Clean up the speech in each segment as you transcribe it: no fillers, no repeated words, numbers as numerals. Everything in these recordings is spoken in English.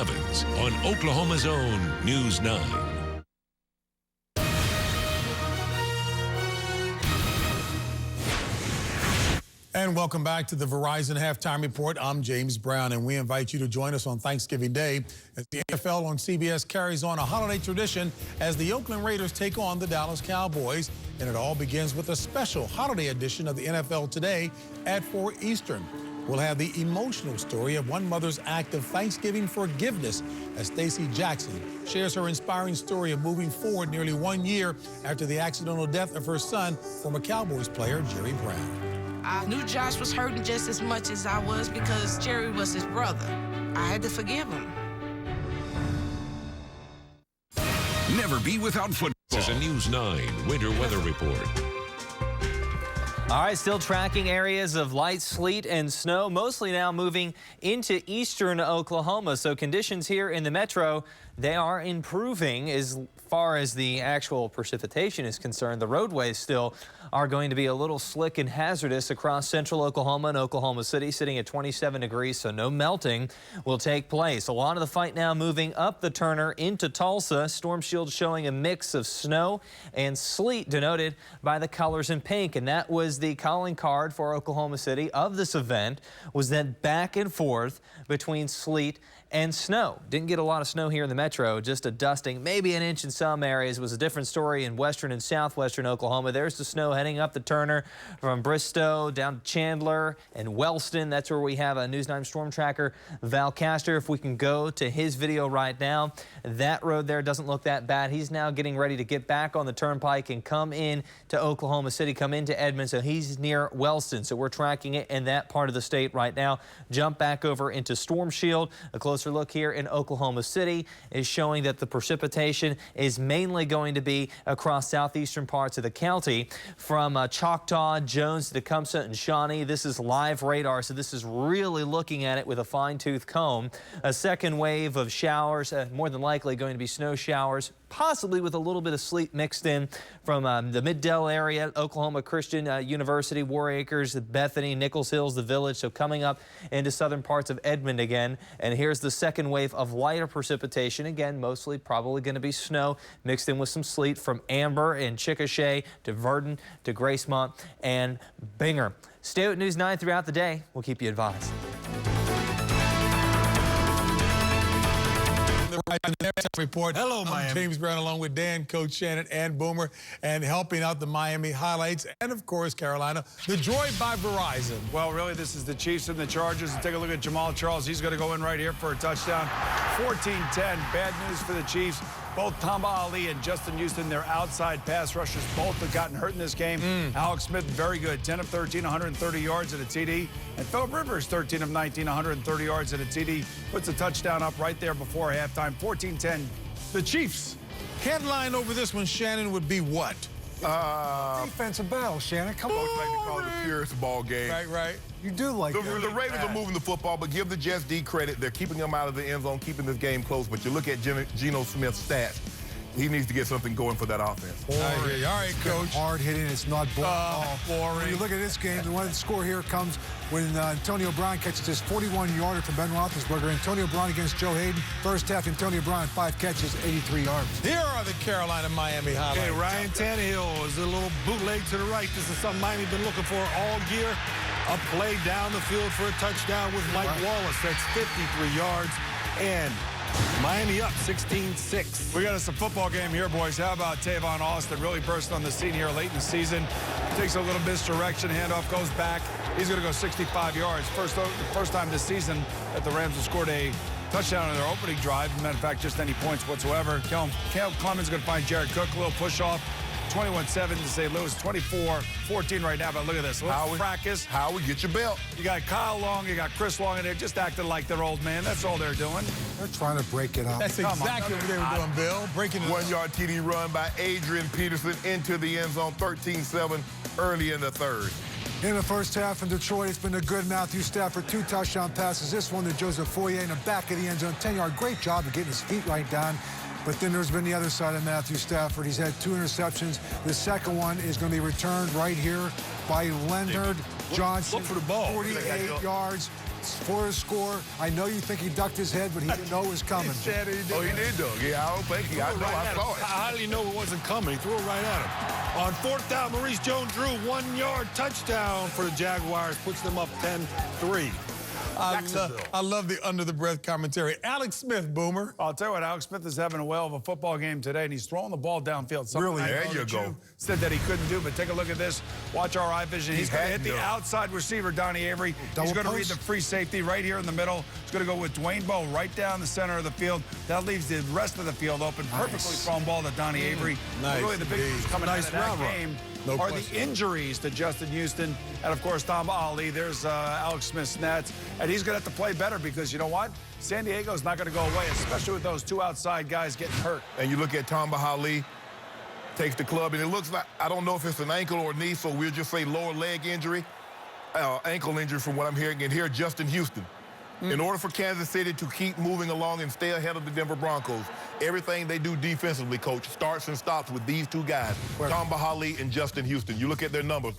11s on Oklahoma's own News 9. And welcome back to the Verizon Halftime Report. I'm James Brown, and we invite you to join us on Thanksgiving Day as the NFL on CBS carries on a holiday tradition as the Oakland Raiders take on the Dallas Cowboys. And it all begins with a special holiday edition of the NFL Today at 4 Eastern. We'll have the emotional story of one mother's act of Thanksgiving forgiveness as Stacey Jackson shares her inspiring story of moving forward nearly 1 year after the accidental death of her son, former Cowboys player Jerry Brown. I knew Josh was hurting just as much as I was because Jerry was his brother. I had to forgive him. Never be without football. This is a News 9 winter weather report. All right, still tracking areas of light sleet and snow, mostly now moving into eastern Oklahoma. So conditions here in the metro, they are improving as far as the actual precipitation is concerned. The roadways still are going to be a little slick and hazardous across central Oklahoma and Oklahoma City, sitting at 27 degrees, so no melting will take place. A lot of the fight now moving up the Turner into Tulsa. Storm shield showing a mix of snow and sleet denoted by the colors in pink, and that was the calling card for Oklahoma City of this event, was that back and forth between sleet and snow. Didn't get a lot of snow here in the metro, just a dusting, maybe an inch in some areas. It was a different story in western and southwestern Oklahoma. There's the snow heading up the Turner from Bristow down to Chandler and Wellston. That's where we have a News 9 storm tracker, Val Castor. If we can go to his video right now, that road there doesn't look that bad. He's now getting ready to get back on the turnpike and come in to Oklahoma City, come into Edmond. So he's near Wellston. So we're tracking it in that part of the state right now. Jump back over into Storm Shield. A closer look here in Oklahoma City is showing that the precipitation is mainly going to be across southeastern parts of the county from Choctaw, Jones to Tecumseh and Shawnee. This is live radar, so this is really looking at it with a fine-tooth comb. A second wave of showers, more than likely going to be snow showers, possibly with a little bit of sleet mixed in from the Mid-Del area, Oklahoma Christian University, War Acres, Bethany, Nichols Hills, the Village. So coming up into southern parts of Edmond again. And here's the second wave of lighter precipitation. Again, mostly probably going to be snow mixed in with some sleet from Amber and Chickasha to Verdon to Gracemont and Binger. Stay with News 9 throughout the day. We'll keep you advised. Report. Hello, Miami. I'm James Brown, along with Dan, Coach Shannon, and Boomer, and helping out the Miami highlights, and of course Carolina, the Droid by Verizon. Well, really, this is the Chiefs and the Chargers. And take a look at Jamal Charles. He's going to go in right here for a touchdown. 14-10. Bad news for the Chiefs. Both Tamba Ali and Justin Houston, their outside pass rushers, both have gotten hurt in this game. Alex Smith, very good. 10 of 13, 130 yards and a TD. And Phillip Rivers, 13 of 19, 130 yards and a TD. Puts a touchdown up right there before halftime. 14-10, the Chiefs. Headline over this one, Shannon, would be what? Defensive battle, Shannon. Come on. Like to call it the purest ball game. Right. You do like The that. Raiders are moving the football, but give the Jets D credit. They're keeping them out of the end zone, keeping this game close. But you look at Geno Smith's stats. He needs to get something going for that offense. All right, Coach. Hard hitting, it's not boring. Boring. When you look at this game, the one score here comes when Antonio Brown catches his 41-yarder from Ben Roethlisberger. Antonio Brown against Joe Hayden. First half, Antonio Brown, 5 catches, 83 yards. Here are the Carolina-Miami highlights. Okay, Ryan Tannehill is a little bootleg to the right. This is something Miami's been looking for all year. A play down the field for a touchdown with Mike Wallace. That's 53 yards. And Miami up 16-6. We got us a football game here, boys. How about Tavon Austin really bursting on the scene here late in the season? Takes a little misdirection, handoff goes back. He's going to go 65 yards. First time this season that the Rams have scored a touchdown on their opening drive. Matter of fact, just any points whatsoever. Caleb Clemens going to find Jared Cook, a little push off. 21-7 to St. Louis, 24-14 right now, but look at this. Fracas. Howard, get your belt. You got Kyle Long, you got Chris Long in there, just acting like their old man. That's all they're doing. They're trying to break it up. That's exactly what they were doing, Bill. Breaking it up. 1-yard TD run by Adrian Peterson into the end zone, 13-7 early in the third. In the first half in Detroit, it's been a good Matthew Stafford, 2 touchdown passes. This one to Joseph Foye in the back of the end zone, 10-yard. Great job of getting his feet right down. But then there's been the other side of Matthew Stafford. He's had 2 interceptions. The second one is going to be returned right here by Leonard Johnson. Look for the ball. 48 yards. for his score. I know you think he ducked his head, but he didn't know it was coming. Oh, he did, though. Yeah, I don't think he. I know. I saw it. How did he know it wasn't coming? He threw it right at him. On 4th down, Maurice Jones-Drew, 1-yard touchdown for the Jaguars. Puts them up 10-3. I love the under-the-breath commentary. Alex Smith, Boomer. I'll tell you what, Alex Smith is having a whale of a football game today, and he's throwing the ball downfield. Really? There you go. Said that he couldn't do, but take a look at this. Watch our eye vision. He's going to hit the outside receiver, Donnie Avery. He's going to read the free safety right here in the middle. He's going to go with Dwayne Bowe right down the center of the field. That leaves the rest of the field open. Perfectly thrown ball to Donnie Avery. Nice. Really, the big news coming out of that game are the injuries to Justin Houston and, of course, Tamba Ali. There's Alex Smith's nets, and he's going to have to play better because, you know what? San Diego's not going to go away, especially with those two outside guys getting hurt. And you look at Tamba Ali, takes the club, and it looks like, I don't know if it's an ankle or knee, so we'll just say lower leg injury, ankle injury from what I'm hearing. And here, Justin Houston. In order for Kansas City to keep moving along and stay ahead of the Denver Broncos, everything they do defensively, Coach, starts and stops with these two guys, Tamba Ali and Justin Houston. You look at their numbers,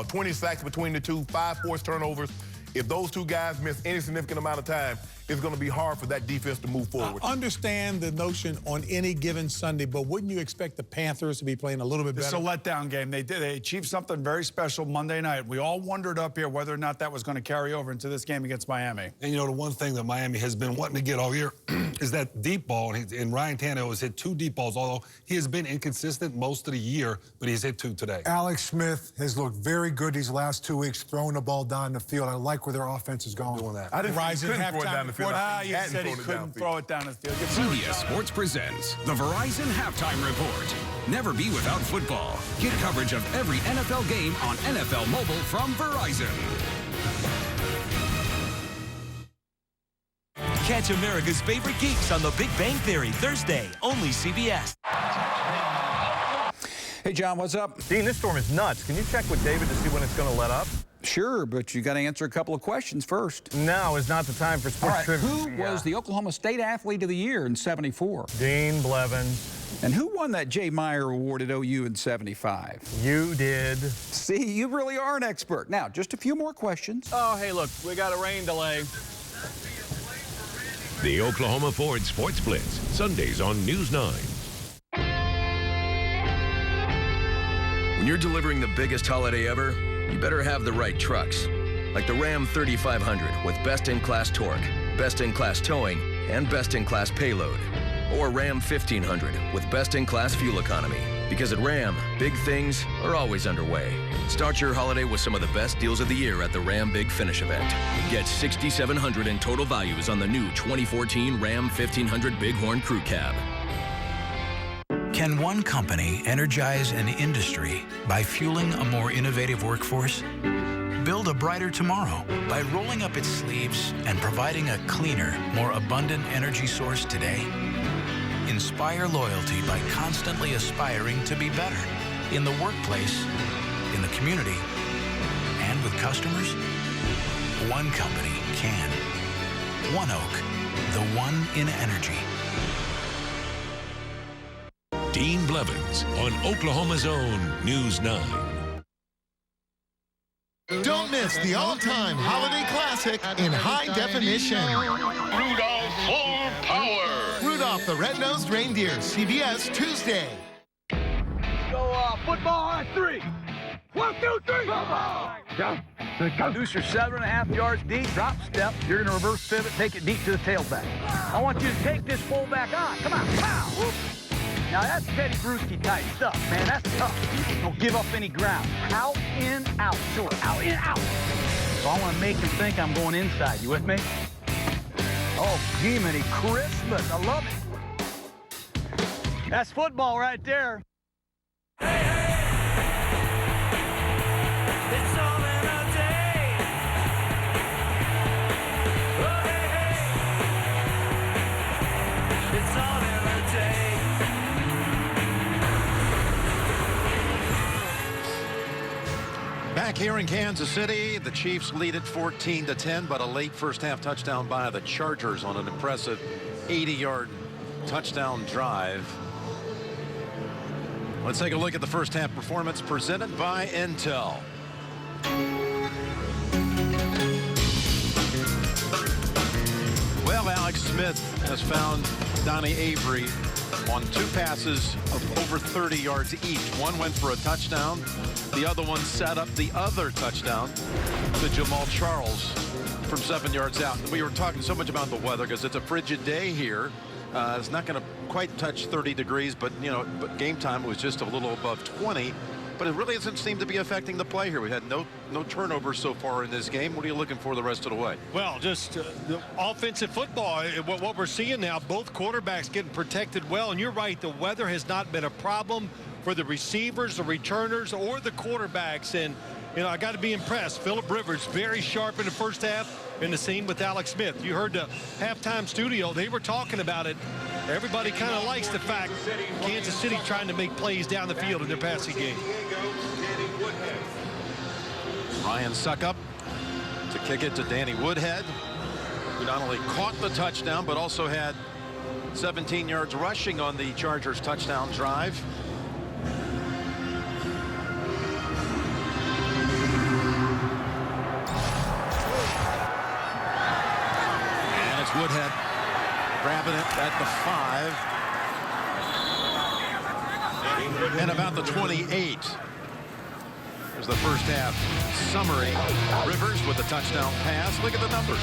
20 sacks between the two, 5 forced turnovers. If those two guys miss any significant amount of time, it's going to be hard for that defense to move forward. I understand the notion on any given Sunday, but wouldn't you expect the Panthers to be playing a little bit better? It's a letdown game. They achieved something very special Monday night. We all wondered up here whether or not that was going to carry over into this game against Miami. And, you know, the one thing that Miami has been wanting to get all year is that deep ball. And Ryan Tannehill has hit 2 deep balls, although he has been inconsistent most of the year, but he's hit 2 today. Alex Smith has looked very good these last 2 weeks, throwing the ball down the field. I like where their offense is going. Doing that. I didn't Verizon throw it down the field. You said he couldn't throw it down the field. CBS Sports presents the Verizon Halftime Report. Never be without football. Get coverage of every NFL game on NFL Mobile from Verizon. Catch America's favorite geeks on The Big Bang Theory, Thursday, only CBS. Hey, John, what's up? Dean, this storm is nuts. Can you check with David to see when it's going to let up? Sure, but you got to answer a couple of questions first. Now is not the time for sports trivia. Who was the Oklahoma State Athlete of the Year in '74? Dean Blevins. And who won that Jay Meyer Award at OU in '75? You did. See, you really are an expert. Now, just a few more questions. Oh, hey, look, we got a rain delay. The Oklahoma Ford Sports Blitz, Sundays on News 9. When you're delivering the biggest holiday ever, you better have the right trucks. Like the Ram 3500 with best-in-class torque, best-in-class towing, and best-in-class payload. Or Ram 1500 with best-in-class fuel economy. Because at Ram, big things are always underway. Start your holiday with some of the best deals of the year at the Ram Big Finish event. Get $6,700 in total values on the new 2014 Ram 1500 Bighorn Crew Cab. Can one company energize an industry by fueling a more innovative workforce? Build a brighter tomorrow by rolling up its sleeves and providing a cleaner, more abundant energy source today? Inspire loyalty by constantly aspiring to be better in the workplace, in the community, and with customers. One company can. One Oak, the one in energy. Dean Blevins on Oklahoma's own News 9. Don't miss the all-time holiday classic in high definition. Rudolph for power. Rudolph the Red-Nosed Reindeer, CBS Tuesday. Go football on 3. 1, 2, 3. Football. Deuce, you're 7.5 yards deep. Drop step. You're going to reverse pivot. Take it deep to the tailback. I want you to take this fullback on. Come on. Pow. Whoop. Now, that's Teddy Bruschi type stuff, man. That's tough. Don't give up any ground. Out, in, out. Short. Out, in, out. So I want to make him think I'm going inside. You with me? Oh, Jiminy Christmas. I love it. That's football right there. It's all in a day. Oh, hey, hey. It's all in a day. Back here in Kansas City, the Chiefs lead it 14-10, but a late first-half touchdown by the Chargers on an impressive 80-yard touchdown drive. Let's take a look at the first-half performance presented by Intel. Alex Smith has found Donnie Avery on 2 passes of over 30 yards each. One went for a touchdown. The other one set up the other touchdown to Jamal Charles from 7 yards out. We were talking so much about the weather because it's a frigid day here. It's not going to quite touch 30 degrees, but but game time was just a little above 20. But it really doesn't seem to be affecting the play here. We had no turnovers so far in this game. What are you looking for the rest of the way? Well, just the offensive football. What we're seeing now, both quarterbacks getting protected well. And you're right, the weather has not been a problem for the receivers, the returners, or the quarterbacks. And, I got to be impressed. Phillip Rivers, very sharp in the first half, and the same with Alex Smith. You heard the halftime studio. They were talking about it. Everybody kind of likes the fact Kansas City trying to make plays down the field in their passing game. Ryan Suckup to kick it to Danny Woodhead, who not only caught the touchdown, but also had 17 yards rushing on the Chargers touchdown drive. And it's Woodhead grabbing it at the 5. And about the 28. There's the first half summary. Rivers with a touchdown pass. Look at the numbers.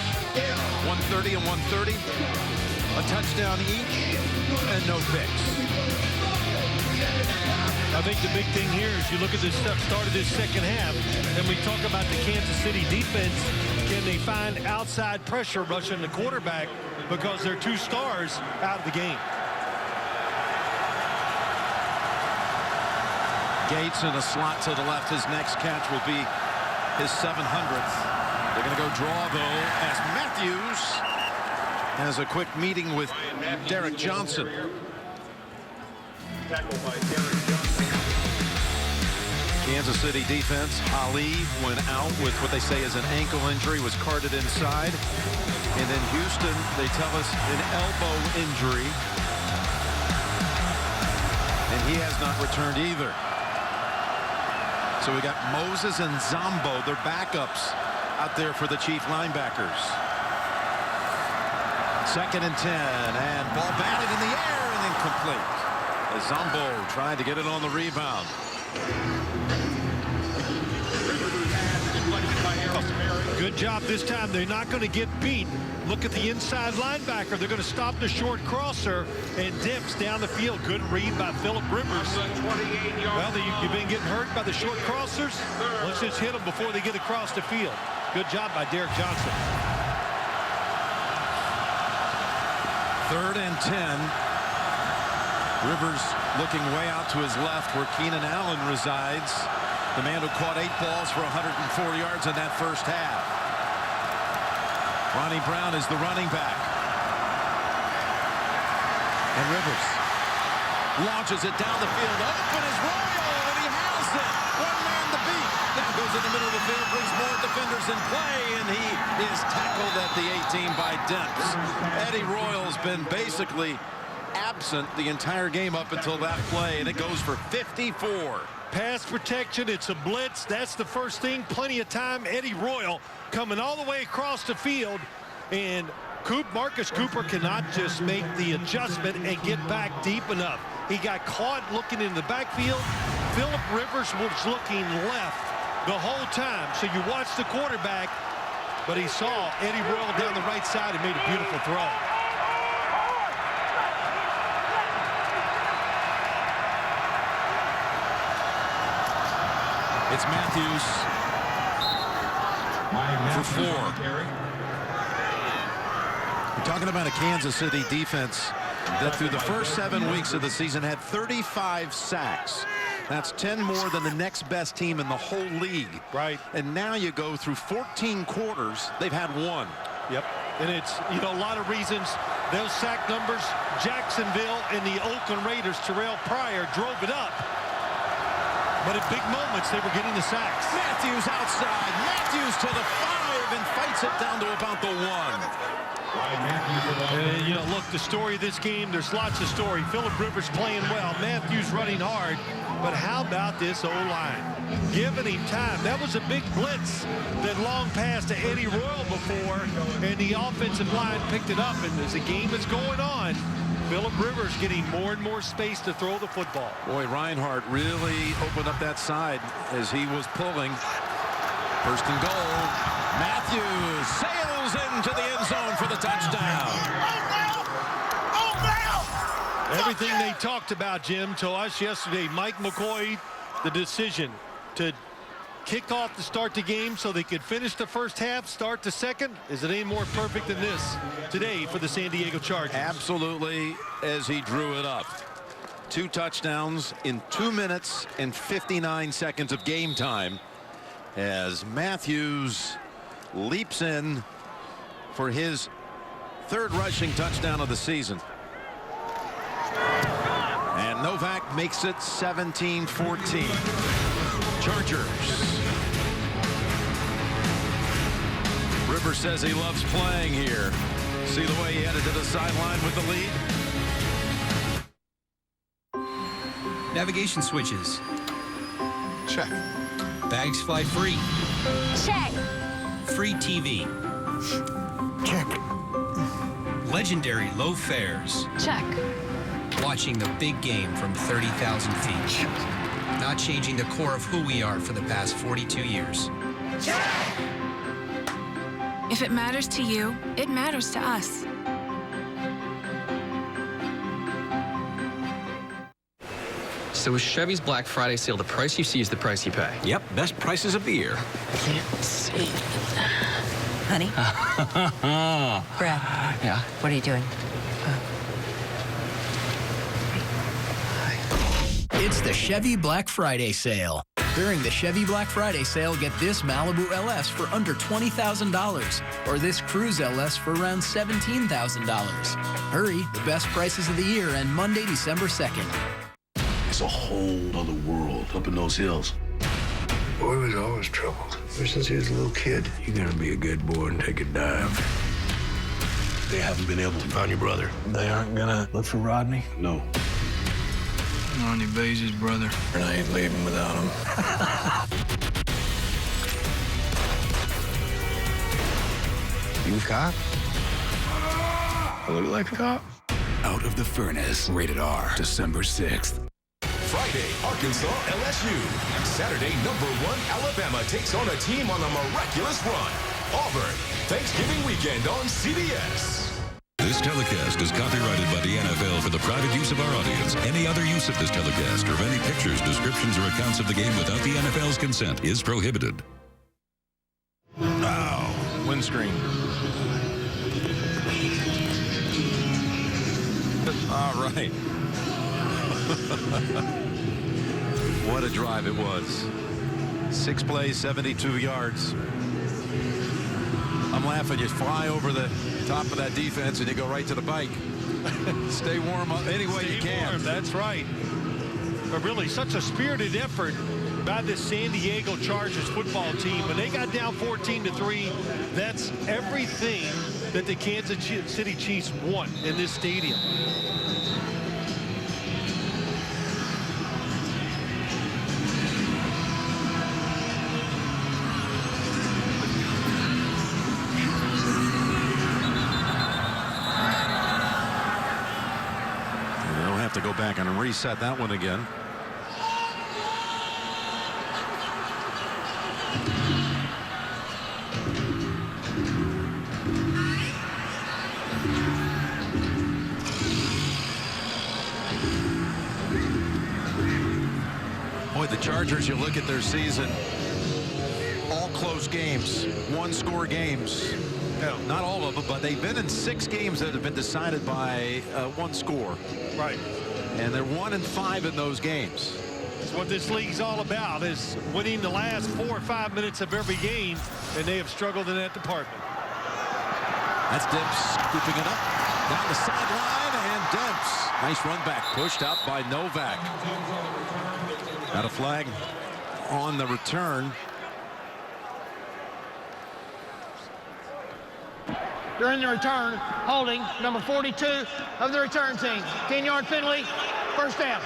130 and 130. A touchdown each and no picks. I think the big thing here is you look at this start of this second half, and we talk about the Kansas City defense. Can they find outside pressure rushing the quarterback because they're 2 stars out of the game? Gates in a slot to the left. His next catch will be his 700th. They're going to go draw, though, as Matthews has a quick meeting with Derek Johnson. Kansas City defense. Ali went out with what they say is an ankle injury, was carted inside. And then Houston, they tell us, an elbow injury. And he has not returned either. So we got Moses and Zombo, their backups, out there for the Chief linebackers. 2nd and 10, and ball batted in the air and incomplete. As Zombo tried to get it on the rebound. Good job this time. They're not going to get beat. Look at the inside linebacker. They're going to stop the short crosser and dips down the field. Good read by Phillip Rivers. Well, you've been getting hurt by the short crossers. Let's just hit them before they get across the field. Good job by Derek Johnson. 3rd and 10. Rivers looking way out to his left where Keenan Allen resides. The man who caught 8 balls for 104 yards in that first half. Ronnie Brown is the running back. And Rivers launches it down the field. Open is Royal, and he has it. One man to beat. Now goes in the middle of the field, brings more defenders in play, and he is tackled at the 18 by Demps. Eddie Royal's been basically absent the entire game up until that play, and it goes for 54. Pass protection, it's a blitz. That's the first thing. Plenty of time. Eddie Royal coming all the way across the field, and Marcus Cooper cannot just make the adjustment and get back deep enough. He got caught looking in the backfield. Phillip Rivers was looking left the whole time. So you watch the quarterback, but he saw Eddie Royal down the right side and made a beautiful throw. It's Matthews for 4. We're talking about a Kansas City defense that through the first 7 weeks of the season had 35 sacks. That's 10 more than the next best team in the whole league. Right. And now you go through 14 quarters, they've had 1. Yep. And it's, a lot of reasons. Those sack numbers, Jacksonville and the Oakland Raiders, Terrell Pryor drove it up. But at big moments, they were getting the sacks. Matthews outside. Matthews to the 5 and fights it down to about the 1. And, you know, look, the story of this game, there's lots of story. Phillip Rivers playing well. Matthews running hard. But how about this O-line? Giving him time. That was a big blitz that long passed to Eddie Royal before, and the offensive line picked it up. And as the game is going on, Phillip Rivers getting more and more space to throw the football. Boy, Reinhardt really opened up that side as he was pulling. First and goal. Matthews sails into the end zone for the touchdown. Everything they talked about, Jim, to us yesterday, Mike McCoy, the decision to kick off to start the game so they could finish the first half, start the second. Is it any more perfect than this today for the San Diego Chargers? Absolutely, as he drew it up. 2 touchdowns in 2 minutes and 59 seconds of game time as Matthews leaps in for his 3rd rushing touchdown of the season. And Novak makes it 17-14. Chargers. Rivers says he loves playing here. See the way he headed to the sideline with the lead? Navigation switches. Check. Bags fly free. Check. Free TV. Check. Legendary low fares. Check. Watching the big game from 30,000 feet. Not changing the core of who we are for the past 42 years. If it matters to you, it matters to us. So with Chevy's Black Friday sale, the price you see is the price you pay. Yep, best prices of the year. I can't see. Honey? Brad. Yeah? What are you doing? It's the Chevy Black Friday sale. During the Chevy Black Friday sale, get this Malibu LS for under $20,000 or this Cruze LS for around $17,000. Hurry, the best prices of the year end Monday, December 2nd. It's a whole other world up in those hills. Boy was always troubled. Ever since he was a little kid. You gotta be a good boy and take a dive. They haven't been able to find your brother. They aren't gonna look for Rodney? No. Ronnie Bays' his brother. And I ain't leaving without him. You a cop? I look like a cop? Out of the Furnace, rated R, December 6th. Friday, Arkansas LSU. Saturday, #1 Alabama takes on a team on a miraculous run. Auburn, Thanksgiving weekend on CBS. This telecast is copyrighted by the NFL for the private use of our audience. Any other use of this telecast or of any pictures, descriptions, or accounts of the game without the NFL's consent is prohibited. Oh, windscreen. All right. What a drive it was. 6 plays, 72 yards. I'm laughing. You fly over the top of that defense and you go right to the bike. Stay warm any way you can. Warm, that's right. But really, such a spirited effort by this San Diego Chargers football team. When they got down 14-3, that's everything that the Kansas City Chiefs want in this stadium. To go back and reset that one again. Boy, the Chargers, you look at their season, all close games, 1-score games. Not all of them, but they've been in 6 games that have been decided by 1 score. Right. And they're 1-5 in those games. That's what this league's all about, is winning the last 4 or 5 minutes of every game, and they have struggled in that department. That's Demps scooping it up down the sideline, and Demps, nice run back, pushed out by Novak. Got a flag on the return. during the return, holding number 42 of the return team. 10-yard penalty, first down.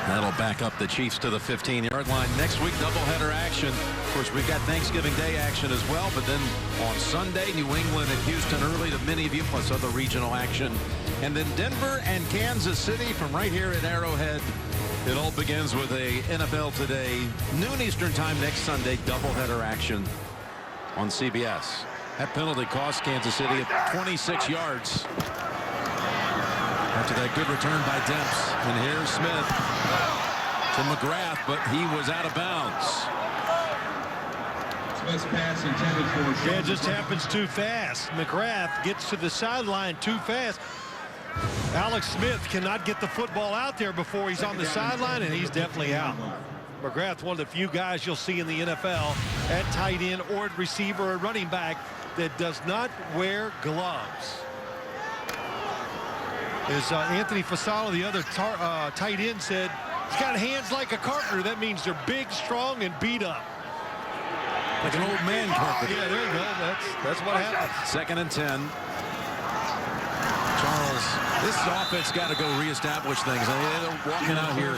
That'll back up the Chiefs to the 15-yard line. Next week, doubleheader action. Of course, we've got Thanksgiving Day action as well, but then on Sunday, New England and Houston early to many of you, plus other regional action. And then Denver and Kansas City from right here at Arrowhead. It all begins with a NFL Today, noon Eastern time next Sunday, doubleheader action on CBS. That penalty cost Kansas City at 26 yards. After that good return by Demps. And here's Smith to McGrath, but he was out of bounds. Smith's pass intended for... Yeah, it just happens too fast. McGrath gets to the sideline too fast. Alex Smith cannot get the football out there before he's on the sideline, and he's definitely out. McGrath, one of the few guys you'll see in the NFL at tight end or at receiver or running back that does not wear gloves. As Anthony Fasano, the other tight end, said, he's got hands like a carpenter. That means they're big, strong, and beat up. Like an old man carpenter. Yeah, there you go. That's what happens. 2nd and 10. Charles, this offense got to go reestablish things. They're walking out here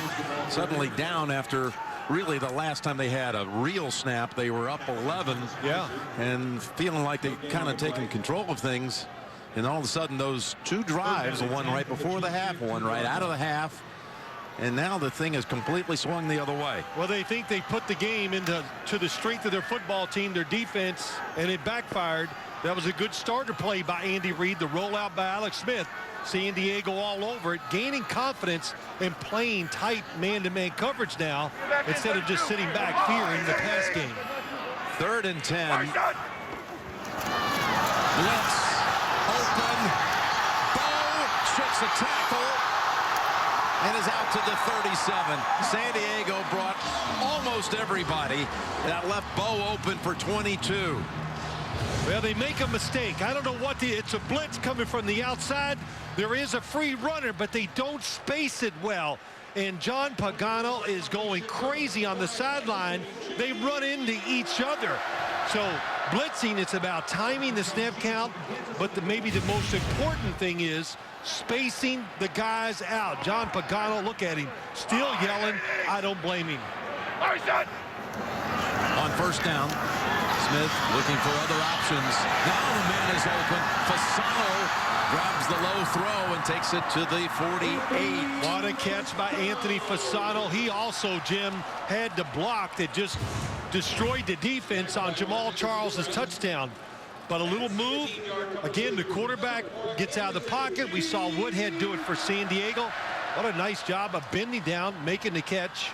suddenly down after really the last time they had a real snap. They were up 11. Yeah. And feeling like they kind of taken control of things. And all of a sudden, those two drives, one right before the half, one right out of the half, and now the thing has completely swung the other way. Well, they think they put the game into the strength of their football team, their defense, and it backfired. That was a good starter play by Andy Reid, the rollout by Alex Smith. San Diego all over it, gaining confidence and playing tight man-to-man coverage now instead of just sitting back fearing the pass game. 3rd and 10. Blitz. Open. Bow shoots a tackle and is out to the 37. San Diego brought almost everybody. That left Bow open for 22. Well, they make a mistake. I don't know what it's a blitz coming from the outside. There is a free runner, but they don't space it well. And John Pagano is going crazy on the sideline. They run into each other. So blitzing, it's about timing the snap count, but maybe the most important thing is spacing the guys out. John Pagano, look at him, still yelling. I don't blame him. On 1st down, Smith looking for other options. Now the man is open. Fasano grabs the low throw and takes it to the 48. What a catch by Anthony Fasano. He also, Jim, had the block that just destroyed the defense on Jamal Charles's touchdown. But a little move. Again, the quarterback gets out of the pocket. We saw Woodhead do it for San Diego. What a nice job of bending down, making the catch.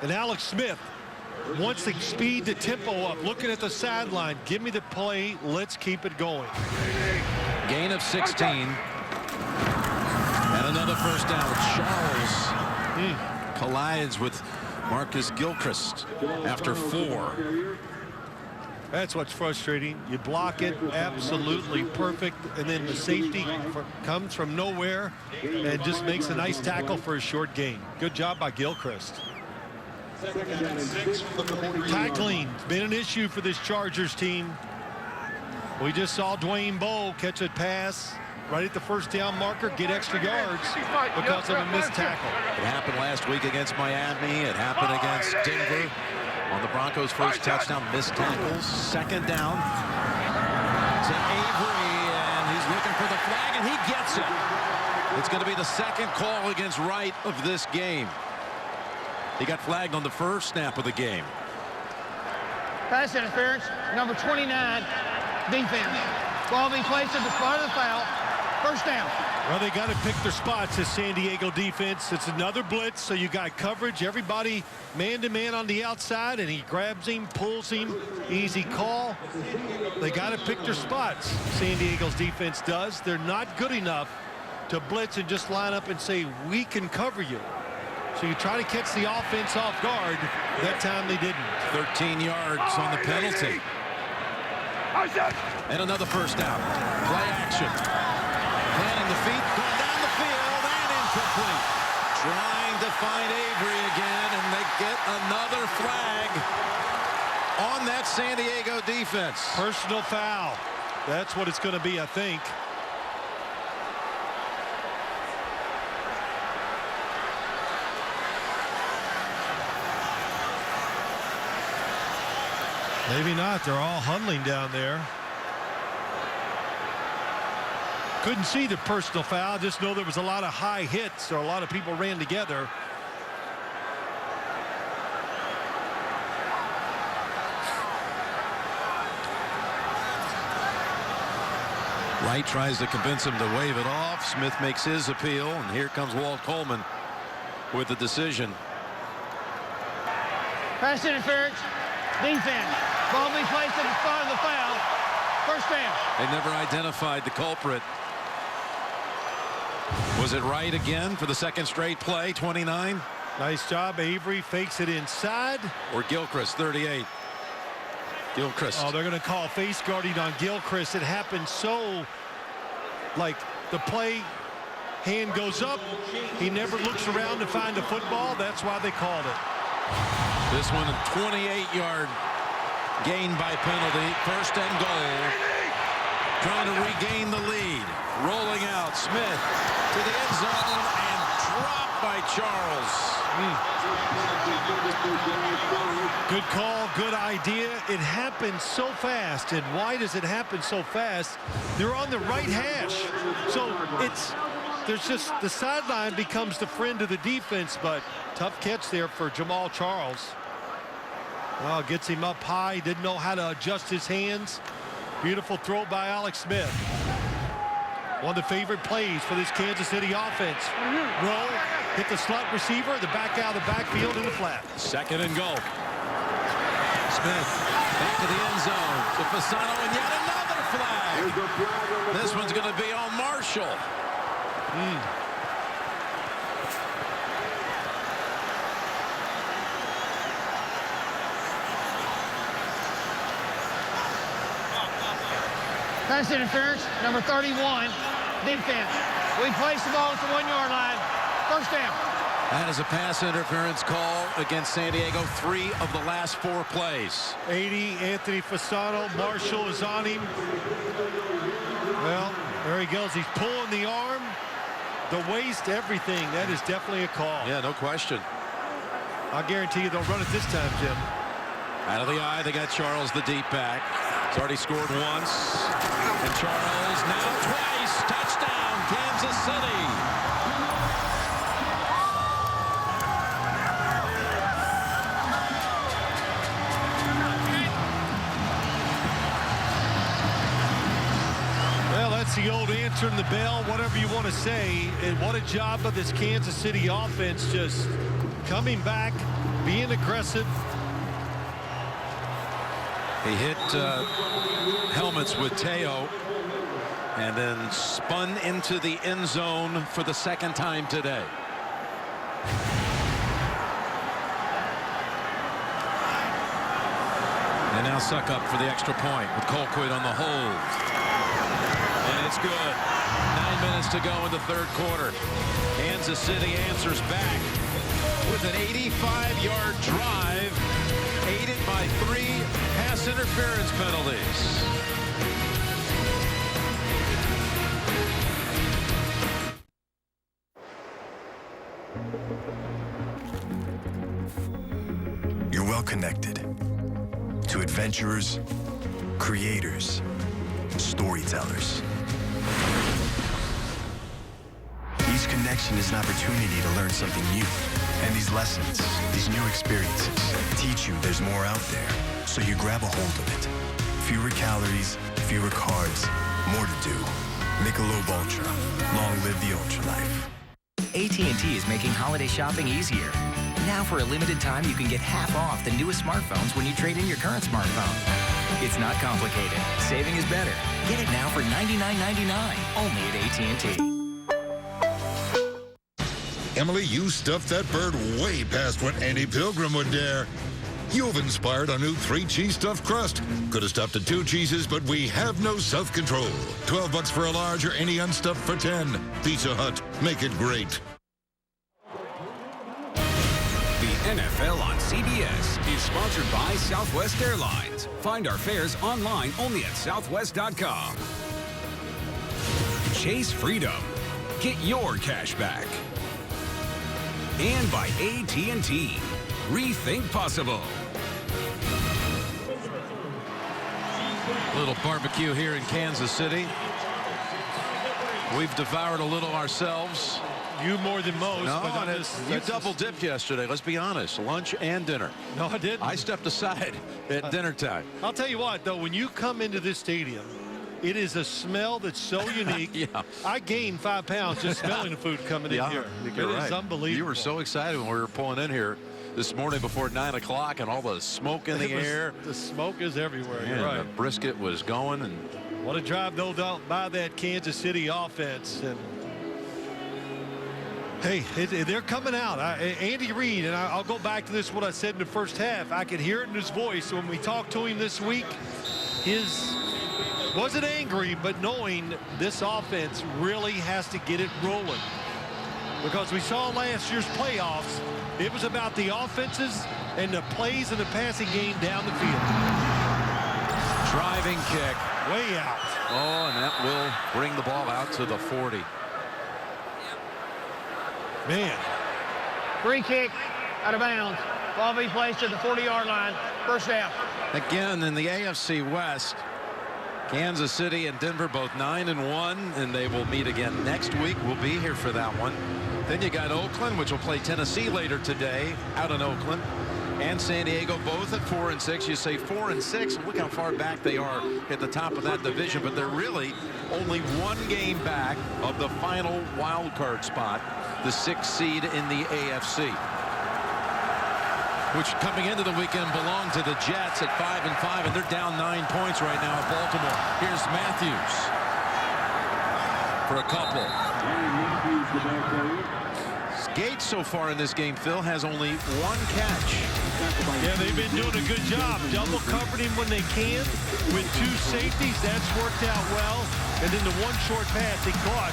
And Alex Smith wants to speed the tempo up, looking at the sideline. Give me the play. Let's keep it going. Gain of 16. And another 1st down. Charles collides with Marcus Gilchrist after 4. That's what's frustrating. You block it, absolutely perfect, and then the safety comes from nowhere and just makes a nice tackle for a short gain. Good job by Gilchrist. Tackling been an issue for this Chargers team. We just saw Dwayne Bowe catch a pass right at the 1st down marker, get extra yards because of a missed tackle. It happened last week against Miami. It happened against Denver on the Broncos' 1st touchdown. Missed tackles. 2nd down to Avery, and he's looking for the flag, and he gets it. It's going to be the 2nd call against Wright of this game. He got flagged on the 1st snap of the game. Pass interference, number 29, defense. Ball being placed at the spot of the foul. 1st down. Well, they got to pick their spots as San Diego defense. It's another blitz, so you got coverage. Everybody man-to-man on the outside, and he grabs him, pulls him. Easy call. They got to pick their spots. San Diego's defense does. They're not good enough to blitz and just line up and say, we can cover you. So you try to catch the offense off guard. That time they didn't. 13 yards on the penalty. And another 1st down. Play action. Planting the feet, going down the field, and incomplete. Trying to find Avery again, and they get another flag on that San Diego defense. Personal foul. That's what it's going to be, I think. Maybe not. They're all huddling down there. Couldn't see the personal foul. Just know there was a lot of high hits, or a lot of people ran together. Wright tries to convince him to wave it off. Smith makes his appeal, and here comes Walt Coleman with the decision. Pass interference. Defense. Ball be placed at the start of the foul. First down. They never identified the culprit. Was it Wright again for the second straight play? 29. Nice job. Avery fakes it inside. Or Gilchrist, 38. Gilchrist. Oh, they're going to call face guarding on Gilchrist. It happened so, like, the play, hand goes up. He never looks around to find the football. That's why they called it. This one, a 28-yard gain by penalty. First and goal. Trying to regain the lead. Rolling out. Smith to the end zone and dropped by Charles. Good call, good idea. It happened so fast. And why does it happen so fast? They're on the right hash. So there's just the sideline becomes the friend of the defense, but tough catch there for Jamal Charles. Well, gets him up high. Didn't know how to adjust his hands. Beautiful throw by Alex Smith. One of the favorite plays for this Kansas City offense. Roll, hit the slot receiver, the back out of the backfield in the flat. Second and goal. Smith back to the end zone to Fasano, and yet another flag. This one's going to be on Marshall. Pass interference, number 31, defense. We place the ball at the 1 yard line. First down. That is a pass interference call against San Diego. 3 of the last 4 plays. 80, Anthony Fasano. Marshall is on him. Well, there he goes. He's pulling the arm, the waist, everything. That is definitely a call. Yeah, no question. I guarantee you they'll run it this time, Jim. Out of the eye, they got Charles, the deep back. He's already scored once. And Charles now twice. Touchdown, Kansas City. Well, that's the old answering the bell, whatever you want to say. And what a job of this Kansas City offense, just coming back, being aggressive. He hit helmets with Teo and then spun into the end zone for the second time today. And now Suck up for the extra point with Colquitt on the hold. And it's good. 9 minutes to go in the third quarter. Kansas City answers back with an 85-yard drive, aided by 3 pass interference penalties. You're well connected to adventurers, creators, storytellers. Each connection is an opportunity to learn something new. And these lessons, these new experiences, teach you there's more out there. So you grab a hold of it. Fewer calories, fewer carbs, more to do. Michelob Ultra. Long live the Ultra Life. AT&T is making holiday shopping easier. Now for a limited time, you can get half off the newest smartphones when you trade in your current smartphone. It's not complicated. Saving is better. Get it now for $99.99, only at AT&T. Emily, you stuffed that bird way past what Andy Pilgrim would dare. You've inspired a new 3-cheese stuffed crust. Could have stopped at 2 cheeses, but we have no self-control. $12 for a large or any unstuffed for $10. Pizza Hut. Make it great. NFL on CBS is sponsored by Southwest Airlines. Find our fares online only at southwest.com. Chase Freedom. Get your cash back. And by AT&T. Rethink possible. Little barbecue here in Kansas City. We've devoured a little ourselves. You more than most. No, but you double dipped yesterday. Let's be honest. Lunch and dinner. No, I didn't. I stepped aside at dinner time. I'll tell you what, though, when you come into this stadium, it is a smell that's so unique. Yeah. I gained 5 pounds just smelling the food coming in here. You're right. It is unbelievable. You were so excited when we were pulling in here this morning before 9 o'clock and all the smoke in the air. The smoke is everywhere. Man, you're right. The brisket was going. And what a drive, though, by that Kansas City offense. And hey, they're coming out. Andy Reid, and I'll go back to this, what I said in the first half. I could hear it in his voice when we talked to him this week. His wasn't angry, but knowing this offense really has to get it rolling. Because we saw last year's playoffs, it was about the offenses and the plays in the passing game down the field. Driving kick. Way out. Oh, and that will bring the ball out to the 40. Man. Free kick out of bounds. Ball be placed at the 40-yard line. First down. Again, in the AFC West, Kansas City and Denver both 9-1, and they will meet again next week. We'll be here for that one. Then you got Oakland, which will play Tennessee later today out in Oakland, and San Diego both at 4-6. You say 4-6, look how far back they are at the top of that division, but they're really only one game back of the final wild card spot, the 6th seed in the AFC, which coming into the weekend belonged to the Jets at 5-5, and they're down 9 points right now at Baltimore. Here's Matthews for a couple. Gates so far in this game, Phil, has only 1 catch. Yeah, they've been doing a good job. Double covered him when they can with 2 safeties. That's worked out well. And then the 1 short pass he caught.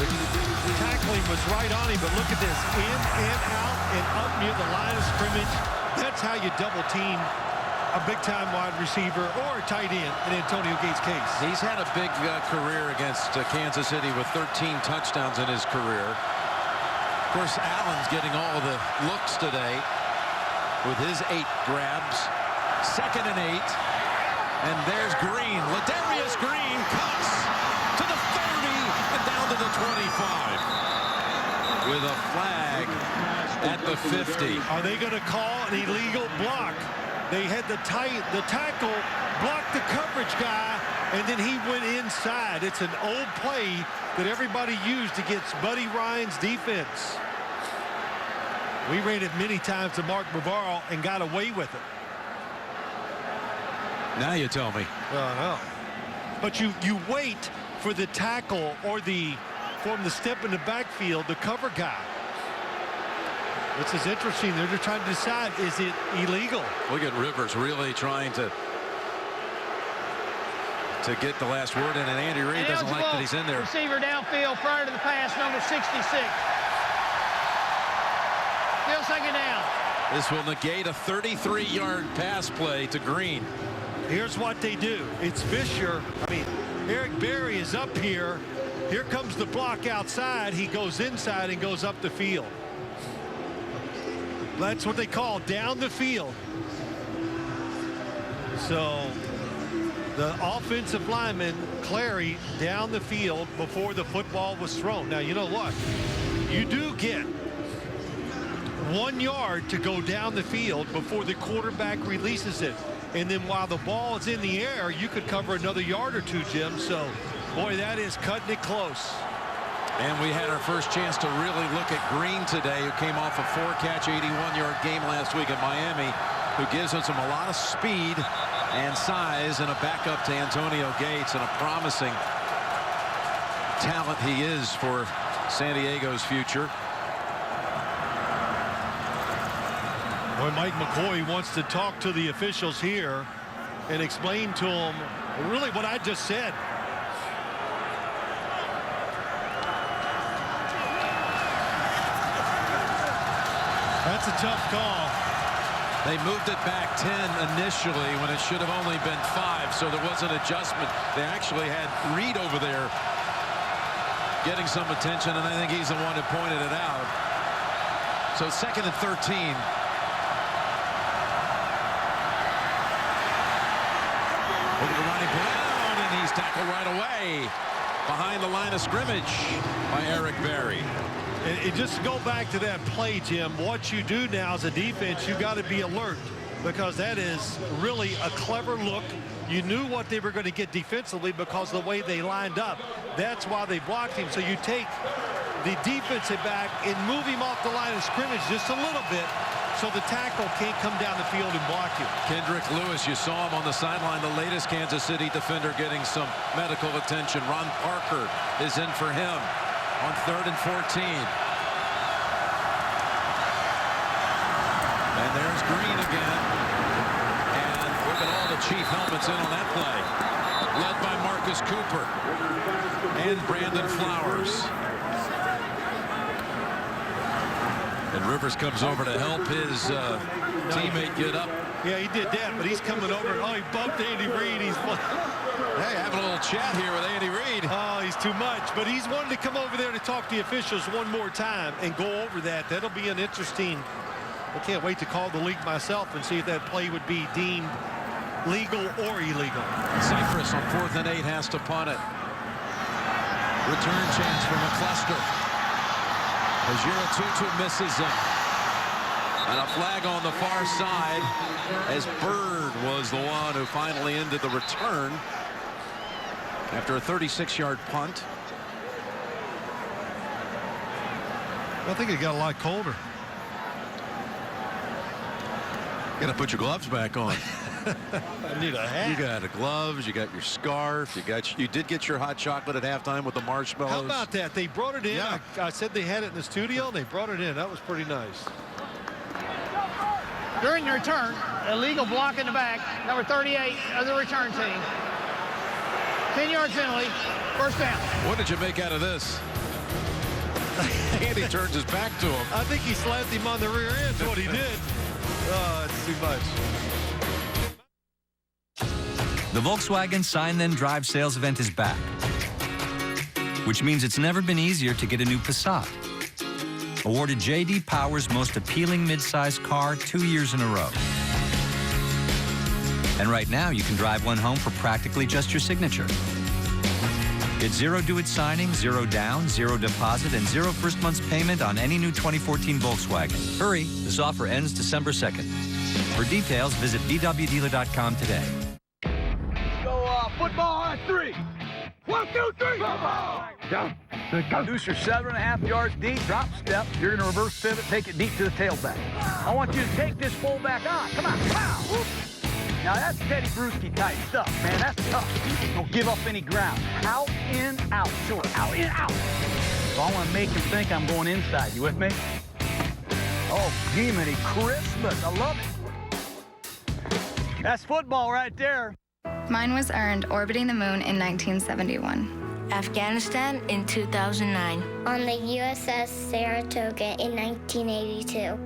The tackling was right on him, but look at this. In and out and up near the line of scrimmage. That's how you double team a big-time wide receiver or a tight end in Antonio Gates' case. He's had a big career against Kansas City with 13 touchdowns in his career. Of course, Allen's getting all the looks today with his 8 grabs. 2nd and 8. And there's Green. Ladarius Green cuts to the 30 and down to the 25 with a flag at the 50. Are they going to call an illegal block? They had the tackle block the coverage guy, and then he went inside. It's an old play that everybody used against Buddy Ryan's defense. We ran it many times to Mark Bavaro and got away with it. Now you tell me. Well, no. But you wait for the tackle or for him to step in the backfield, the cover guy. This is interesting. They're just trying to decide, is it illegal? Look at Rivers really trying to get the last word in, and Andy Reid doesn't like that he's in there. Receiver downfield prior to the pass, number 66. Still 2nd down. This will negate a 33-yard pass play to Green. Here's what they do. It's Fisher. Eric Berry is up here. Here comes the block outside. He goes inside and goes up the field. That's what they call down the field. So the offensive lineman, Clary, down the field before the football was thrown. Now, you know what? You do get 1 yard to go down the field before the quarterback releases it. And then while the ball is in the air, you could cover another yard or 2, Jim. So, boy, that is cutting it close. And we had our first chance to really look at Green today, who came off a 4-catch, 81-yard game last week at Miami, who gives us a lot of speed and size and a backup to Antonio Gates, and a promising talent he is for San Diego's future. Boy, Mike McCoy wants to talk to the officials here and explain to them really what I just said. That's a tough call. They moved it back 10 initially when it should have only been 5, so there was an adjustment. They actually had Reed over there getting some attention, and I think he's the one who pointed it out. So 2nd and 13. Over to Ronnie Brown, and he's tackled right away behind the line of scrimmage by Eric Berry. And just go back to that play, Jim. What you do now as a defense, you got to be alert, because that is really a clever look. You knew what they were going to get defensively because of the way they lined up. That's why they blocked him. So you take the defensive back and move him off the line of scrimmage just a little bit, so the tackle can't come down the field and block you. Kendrick Lewis, you saw him on the sideline, the latest Kansas City defender getting some medical attention. Ron Parker is in for him on 3rd and 14. And there's Green again. And look at all the Chief helmets in on that play. Led by Marcus Cooper and Brandon Flowers. And Rivers comes over to help his teammate get up. Yeah, he did that, but he's coming over. Oh, he bumped Andy Reid. He's hey, having a little chat here with Andy Reid. Oh, he's too much. But he's wanted to come over there to talk to the officials one more time and go over that. That'll be an interesting. I can't wait to call the league myself and see if that play would be deemed legal or illegal. Cypress on 4th and 8 has to punt it. Return chance for McCluster. Ajira Tutu misses him. And a flag on the far side as Bird was the one who finally ended the return after a 36-yard punt. I think it got a lot colder. You got to put your gloves back on. I need a hat. You got the gloves, you got your scarf, you did get your hot chocolate at halftime with the marshmallows. How about that? They brought it in. Yeah. I said they had it in the studio, and they brought it in. That was pretty nice. During the return, illegal block in the back, number 38 of the return team. 10-yard penalty, first down. What did you make out of this? Andy turns his back to him. I think he slapped him on the rear end. That's what he did. Oh, it's too much. The Volkswagen Sign Then Drive sales event is back, which means it's never been easier to get a new Passat. Awarded J.D. Power's most appealing midsize car 2 years in a row. And right now, you can drive one home for practically just your signature. Get zero due at signing, zero down, zero deposit, and zero first month's payment on any new 2014 Volkswagen. Hurry, this offer ends December 2nd. For details, visit VWDealer.com today. Football on 3. 1, 2, 3. Down. Deuce, you're 7.5 yards deep. Drop step. You're going to reverse pivot. Take it deep to the tailback. I want you to take this fullback on. Come on. Pow. Whoop. Now that's Teddy Bruschi type stuff, man. That's tough. Don't give up any ground. Out, in, out. Sure. Out, in, out. So I want to make him think I'm going inside. You with me? Oh, Jiminy Christmas. I love it. That's football right there. Mine was earned orbiting the moon in 1971. Afghanistan in 2009. On the USS Saratoga in 1982.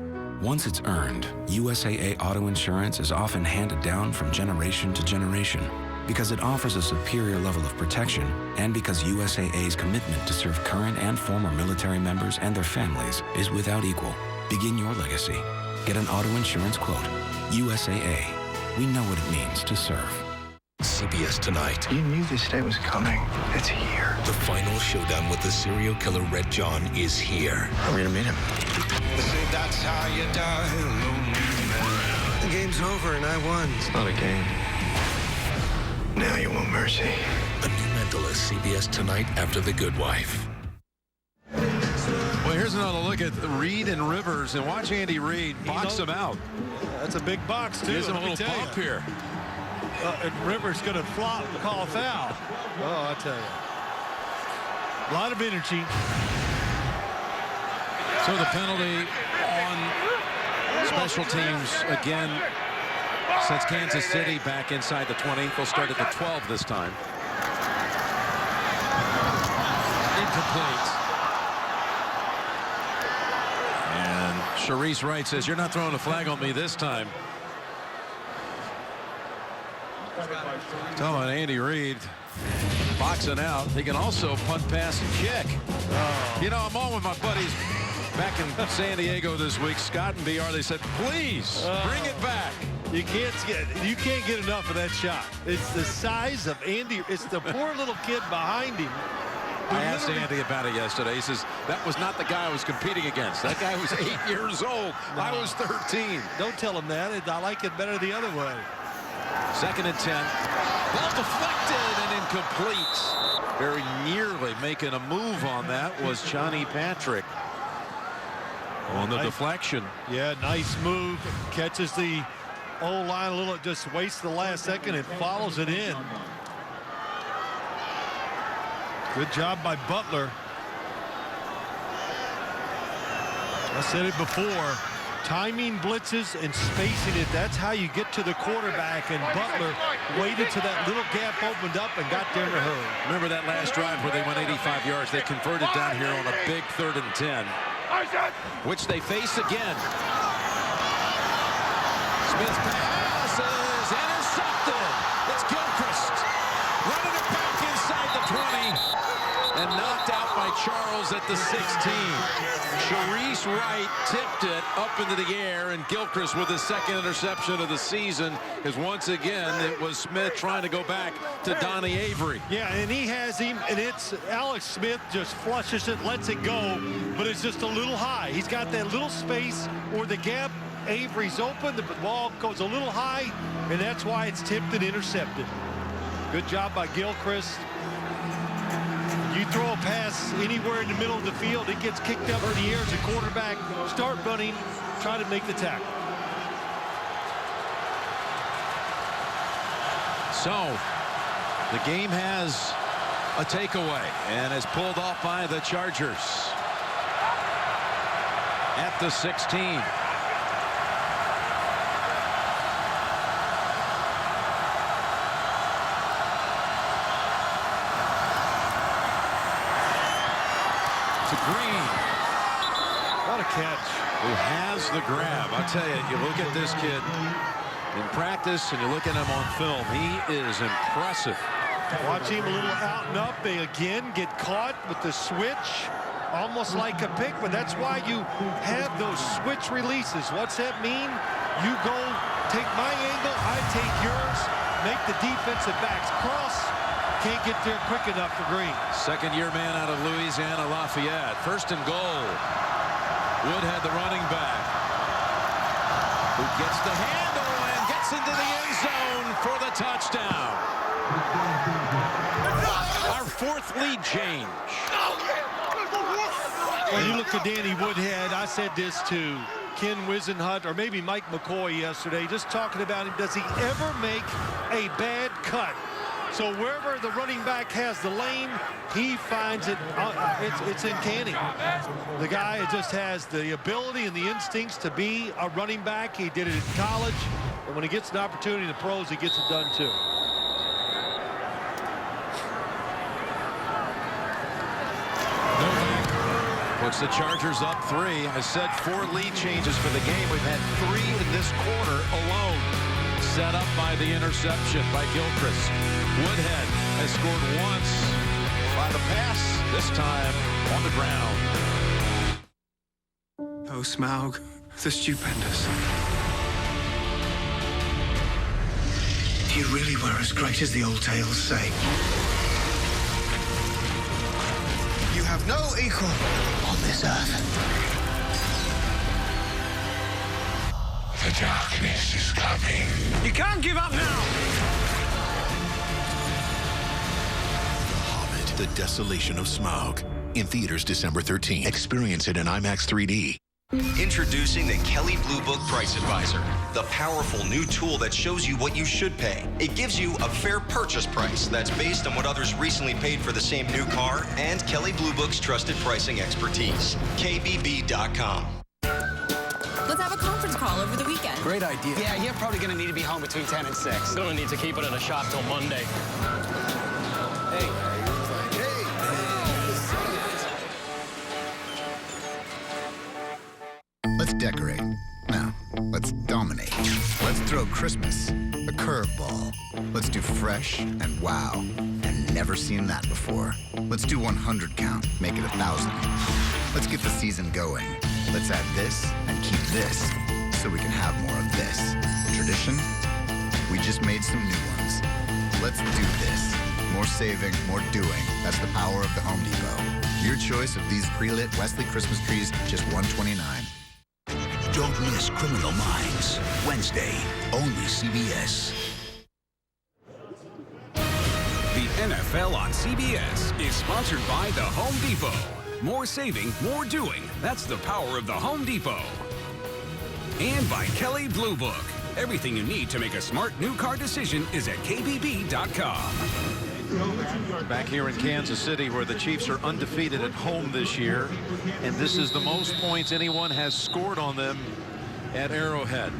Once it's earned, USAA Auto Insurance is often handed down from generation to generation because it offers a superior level of protection and because USAA's commitment to serve current and former military members and their families is without equal. Begin your legacy. Get an auto insurance quote. USAA. We know what it means to serve. CBS Tonight. You knew this day was coming. It's here. The final showdown with the serial killer Red John is here. Are we gonna meet him? Say that's how you die, lonely man. The game's over and I won. It's not a game. Now you want mercy. A new Mentalist, CBS Tonight after The Good Wife. Well, here's another look at Reed and Rivers, and watch Andy Reid box him out. That's a big box, too. Gives him a little bump here. And Rivers going to flop and call a foul. Oh, I tell you. A lot of energy. So the penalty on special teams again sets Kansas City back inside the 20. They'll start at the 12 this time. Incomplete. And Sharice Wright says, "You're not throwing a flag on me this time." Talking about Andy Reid boxing out. He can also punt, pass, and kick. You know, I'm on with my buddies back in San Diego this week, Scott and BR. They said, please bring it back. You can't get enough of that shot. It's the size of Andy. It's the poor little kid behind him. I asked Andy about it yesterday. He says, that was not the guy I was competing against. That guy was 8 years old. No. I was 13. Don't tell him that. I like it better the other way. 2nd and 10. Ball deflected and incomplete. Very nearly making a move on that was Johnny Patrick on the deflection. Yeah, nice move. Catches the O-line a little. Just wastes the last second and follows it in. Good job by Butler. I said it before. Timing blitzes and spacing it, that's how you get to the quarterback, and Butler waited till that little gap opened up and got there in a hurry. Remember that last drive where they went 85 yards? They converted down here on a big 3rd and 10, which they face again. Smith's pass is intercepted. It's Gilchrist running it back inside the 20 and knocked out by Charles at the 16. Sharice Wright tipped it up into the air, and Gilchrist with his 2nd interception of the season, because once again it was Smith trying to go back to Donnie Avery. Yeah, and he has him, and it's Alex Smith just flushes it, lets it go, but it's just a little high. He's got that little space or the gap. Avery's open, the ball goes a little high, and that's why it's tipped and intercepted. Good job by Gilchrist. You throw a pass anywhere in the middle of the field, it gets kicked up in the air as a quarterback. Start running, try to make the tackle. So the game has a takeaway and is pulled off by the Chargers at the 16. Green. What a catch. Who has the grab. I'll tell you, you look at this kid in practice and you look at him on film, he is impressive. Watch him a little out and up. They again get caught with the switch, almost like a pick, but that's why you have those switch releases. What's that mean? You go take my angle, I take yours, make the defensive backs cross. Can't get there quick enough for Green. 2nd-year man out of Louisiana Lafayette. 1st and goal. Woodhead, the running back, who gets the handle and gets into the end zone for the touchdown. Our 4th lead change. Well, you look at Danny Woodhead. I said this to Ken Wisenhunt or maybe Mike McCoy yesterday, just talking about him. Does he ever make a bad cut? So wherever the running back has the lane, he finds it. It's uncanny. The guy just has the ability and the instincts to be a running back. He did it in college. And when he gets an opportunity in the pros, he gets it done too. Puts the Chargers up 3. I said 4 lead changes for the game. We've had 3 in this quarter alone. Set up by the interception by Gilchrist. Woodhead has scored once by the pass, this time on the ground. Oh, Smaug, the stupendous. You really were as great as the old tales say. You have no equal on this earth. The darkness is coming. You can't give up now! The Desolation of Smaug. In theaters December 13th. Experience it in IMAX 3D. Introducing the Kelley Blue Book Price Advisor, the powerful new tool that shows you what you should pay. It gives you a fair purchase price that's based on what others recently paid for the same new car and Kelley Blue Book's trusted pricing expertise. KBB.com. Let's have a conference call over the weekend. Great idea. Yeah, you're probably going to need to be home between 10 and 6. I'm going to need to keep it in a shop till Monday. Hey. Let's decorate. No, let's dominate. Let's throw Christmas a curveball. Let's do fresh and wow, and never seen that before. Let's do 100 count, make it 1,000. Let's get the season going. Let's add this and keep this so we can have more of this. Tradition? We just made some new ones. Let's do this. More saving, more doing. That's the power of the Home Depot. Your choice of these pre-lit Wesley Christmas trees, just $129. Don't miss Criminal Minds. Wednesday, only CBS. The NFL on CBS is sponsored by the Home Depot. More saving, more doing. That's the power of the Home Depot. And by Kelley Blue Book. Everything you need to make a smart new car decision is at kbb.com. Back here in Kansas City, where the Chiefs are undefeated at home this year, and this is the most points anyone has scored on them at Arrowhead.